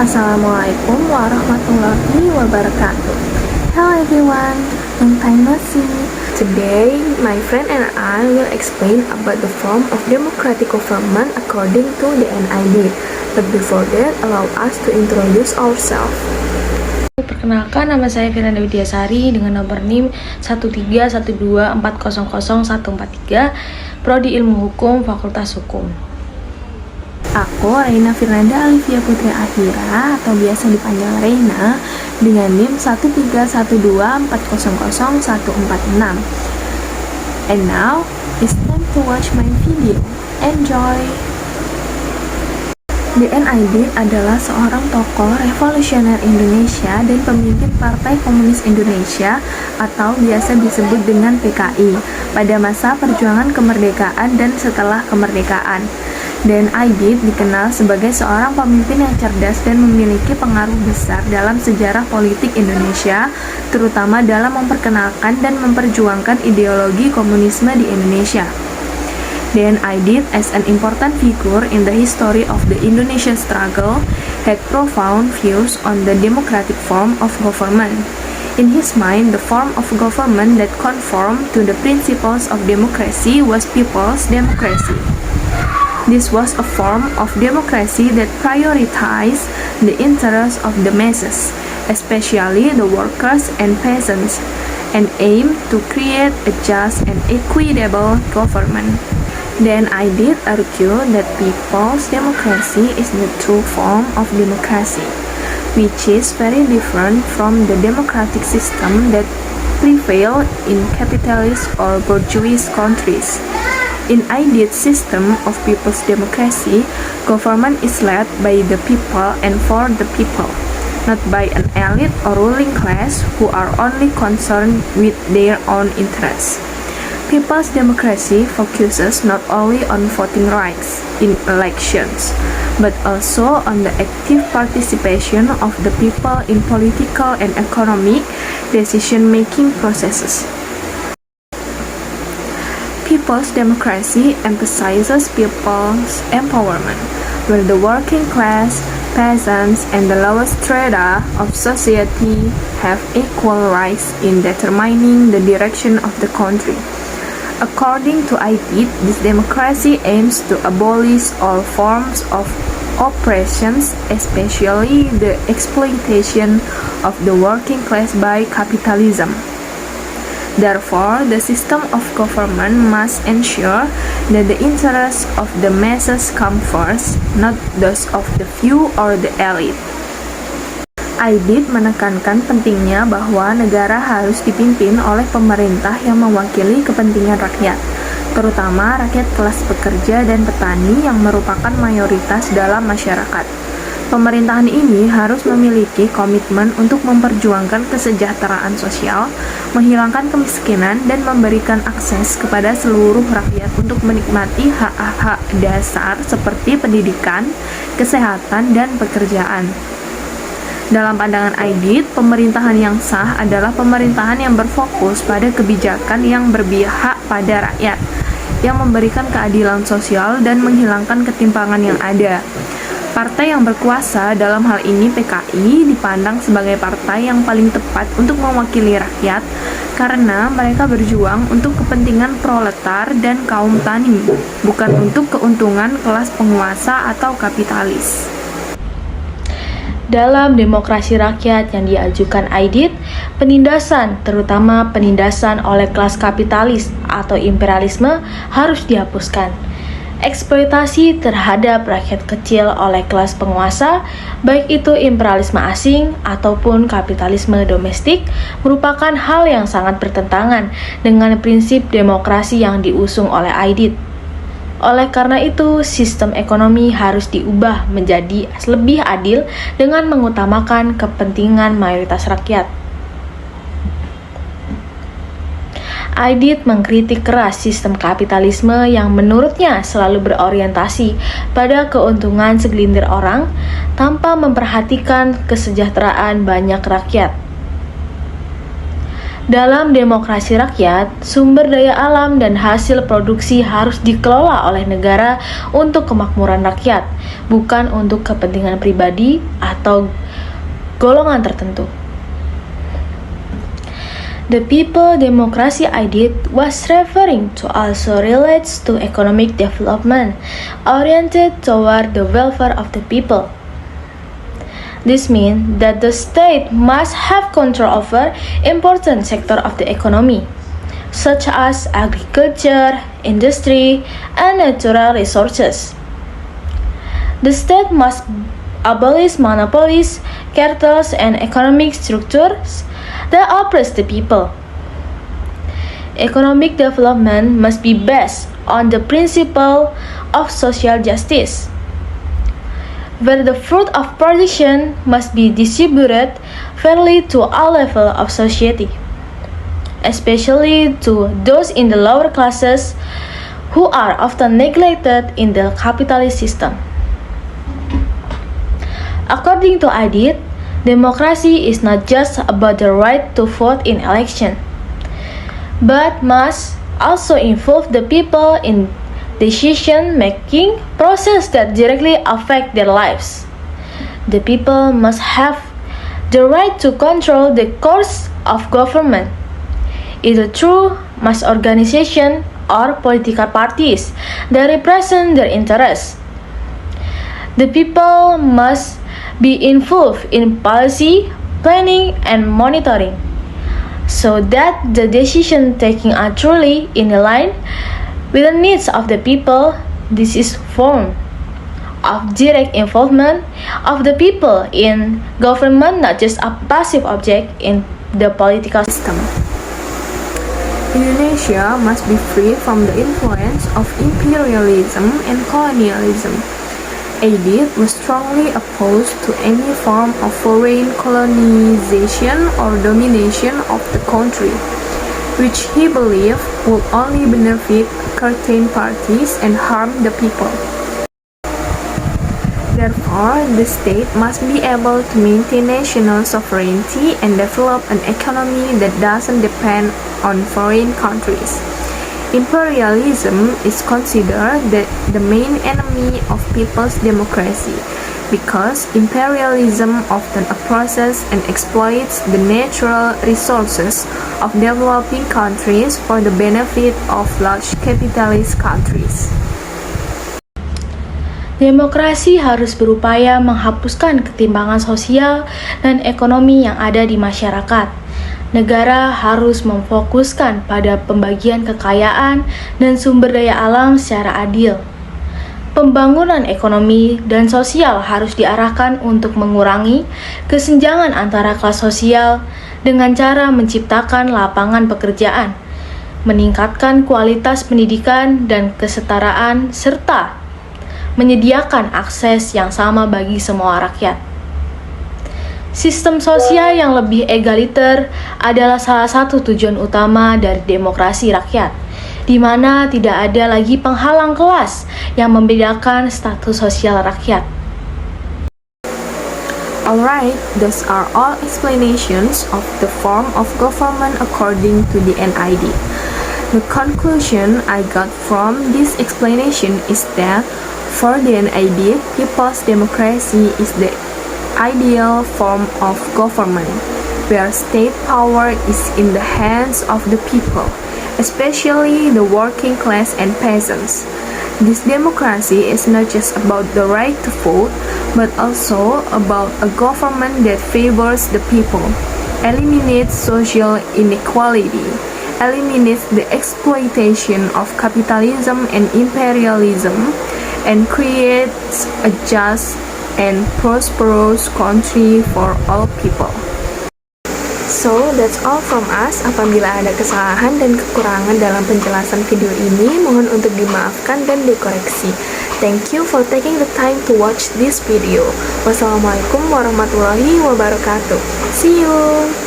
Assalamualaikum warahmatullahi wabarakatuh. Hello everyone, long time no see. Today, my friend and I will explain about the form of democratic government according to the NID. But before that, allow us to introduce ourselves. Perkenalkan, nama saya Firanda Widiasari dengan nomor NIM 13124000143, Prodi Ilmu Hukum, Fakultas Hukum. Aku Reina Firanda Alivia Putri Akhira atau biasa dipanggil Reina dengan NIM 13124000146. And now, it's time to watch my video. Enjoy! D.N. Aidit adalah seorang tokoh revolusioner Indonesia dan pemimpin Partai Komunis Indonesia atau biasa disebut dengan PKI pada masa perjuangan kemerdekaan dan setelah kemerdekaan. D.N. Aidit dikenal sebagai seorang pemimpin yang cerdas dan memiliki pengaruh besar dalam sejarah politik Indonesia, terutama dalam memperkenalkan dan memperjuangkan ideologi komunisme di Indonesia. D.N. Aidit, as an important figure in the history of the Indonesian struggle, had profound views on the democratic form of government. In his mind, the form of government that conformed to the principles of democracy was people's democracy. This was a form of democracy that prioritized the interests of the masses, especially the workers and peasants, and aimed to create a just and equitable government. Then I did argue that people's democracy is the true form of democracy, which is very different from the democratic system that prevail in capitalist or bourgeois countries. In Aidit's system of people's democracy, government is led by the people and for the people, not by an elite or ruling class who are only concerned with their own interests. People's democracy focuses not only on voting rights in elections, but also on the active participation of the people in political and economic decision-making processes. People's democracy emphasizes people's empowerment, where the working class, peasants, and the lowest strata of society have equal rights in determining the direction of the country. According to Aidit, this democracy aims to abolish all forms of oppressions, especially the exploitation of the working class by capitalism. Therefore, the system of government must ensure that the interests of the masses come first, not those of the few or the elite. Aidit menekankan pentingnya bahwa negara harus dipimpin oleh pemerintah yang mewakili kepentingan rakyat, terutama rakyat kelas pekerja dan petani yang merupakan mayoritas dalam masyarakat. Pemerintahan ini harus memiliki komitmen untuk memperjuangkan kesejahteraan sosial, menghilangkan kemiskinan, dan memberikan akses kepada seluruh rakyat untuk menikmati hak-hak dasar seperti pendidikan, kesehatan, dan pekerjaan. Dalam pandangan Aidit, pemerintahan yang sah adalah pemerintahan yang berfokus pada kebijakan yang berpihak pada rakyat, yang memberikan keadilan sosial dan menghilangkan ketimpangan yang ada. Partai yang berkuasa, dalam hal ini PKI, dipandang sebagai partai yang paling tepat untuk mewakili rakyat karena mereka berjuang untuk kepentingan proletar dan kaum tani, bukan untuk keuntungan kelas penguasa atau kapitalis. Dalam demokrasi rakyat yang diajukan Aidit, penindasan, terutama penindasan oleh kelas kapitalis atau imperialisme, harus dihapuskan. Eksploitasi terhadap rakyat kecil oleh kelas penguasa, baik itu imperialisme asing ataupun kapitalisme domestik, merupakan hal yang sangat bertentangan dengan prinsip demokrasi yang diusung oleh Aidit. Oleh karena itu, sistem ekonomi harus diubah menjadi lebih adil dengan mengutamakan kepentingan mayoritas rakyat. Aidit mengkritik keras sistem kapitalisme yang menurutnya selalu berorientasi pada keuntungan segelintir orang tanpa memperhatikan kesejahteraan banyak rakyat. Dalam demokrasi rakyat, sumber daya alam dan hasil produksi harus dikelola oleh negara untuk kemakmuran rakyat, bukan untuk kepentingan pribadi atau golongan tertentu. The people democracy idea was referring to also relates to economic development oriented toward the welfare of the people. This means that the state must have control over important sector of the economy, such as agriculture, industry, and natural resources. The state must abolish monopolies, cartels, and economic structures that oppress the people. Economic development must be based on the principle of social justice, where the fruit of production must be distributed fairly to all levels of society, especially to those in the lower classes who are often neglected in the capitalist system. According to Adit, democracy is not just about the right to vote in election, but must also involve the people in decision-making process that directly affect their lives. The people must have the right to control the course of government, either through mass organization or political parties that represent their interests. The people must be involved in policy, planning, and monitoring, so that the decision-taking are truly in line with the needs of the people. This is form of direct involvement of the people in government, not just a passive object in the political system. Indonesia must be free from the influence of imperialism and colonialism. Adit was strongly opposed to any form of foreign colonization or domination of the country, which he believed would only benefit certain parties and harm the people. Therefore, the state must be able to maintain national sovereignty and develop an economy that doesn't depend on foreign countries. Imperialism is considered the main enemy of people's democracy, because imperialism often oppresses and exploits the natural resources of developing countries for the benefit of large capitalist countries. Demokrasi harus berupaya menghapuskan ketimpangan sosial dan ekonomi yang ada di masyarakat. Negara harus memfokuskan pada pembagian kekayaan dan sumber daya alam secara adil. Pembangunan ekonomi dan sosial harus diarahkan untuk mengurangi kesenjangan antara kelas sosial dengan cara menciptakan lapangan pekerjaan, meningkatkan kualitas pendidikan dan kesetaraan, serta menyediakan akses yang sama bagi semua rakyat. Sistem sosial yang lebih egaliter adalah salah satu tujuan utama dari demokrasi rakyat, di mana tidak ada lagi penghalang kelas yang membedakan status sosial rakyat. Alright, those are all explanations of the form of government according to the NID. The conclusion I got from this explanation is that for the NID, people's democracy is the ideal form of government, where state power is in the hands of the people, especially the working class and peasants. This democracy is not just about the right to vote, but also about a government that favors the people, eliminates social inequality, eliminates the exploitation of capitalism and imperialism, and creates a just and prosperous country for all people. So, that's all from us. Apabila ada kesalahan dan kekurangan dalam penjelasan video ini, mohon untuk dimaafkan dan dikoreksi. Thank you for taking the time to watch this video. Wassalamualaikum warahmatullahi wabarakatuh. See you!